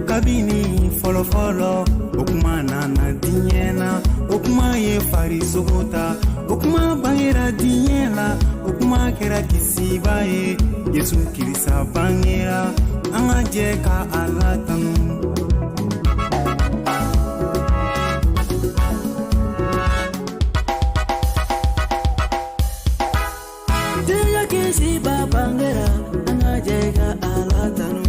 Kabini folo folo okuma nana dinyena okuma ye fari sogota okuma bangira dinyela okuma kera kisiba ye Yesu kirisa bangira anga je ka alatanu Deya kisiba bangira anga je ka alatanu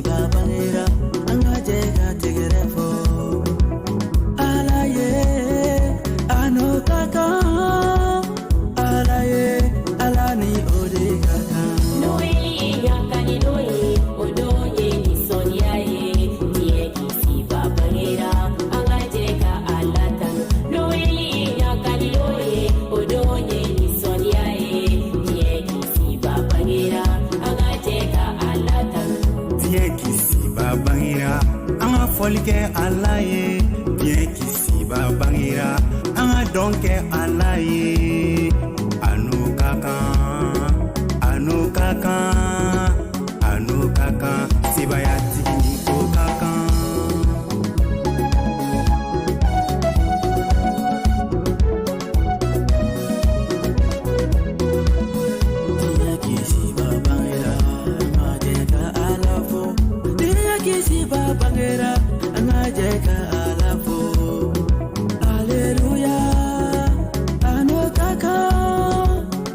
Babangera, angajeka tegerefo. Alaye, anotaka. Alaye, alani odekaka. Noeli yakani noye, odoye ni soniaye. Tie kisi babangera, angajeka alatan. Noeli yakani noye, odoye ni soniaye. Tie kisi babangera, angajeka alatan. Bien kisi babangira anga folike alaye bien kisi babangira anga donke alaye anu kaka sibayati ko kaka Babangera, angajeka alafo. Hallelujah, anotaka.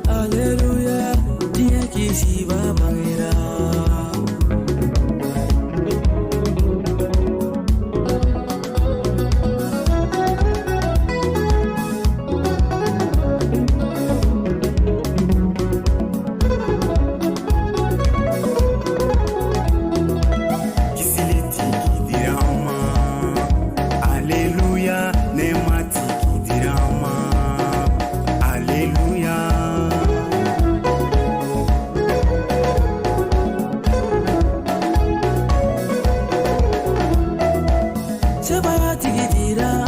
Hallelujah, dia kisi babangera. Sebaya tigidira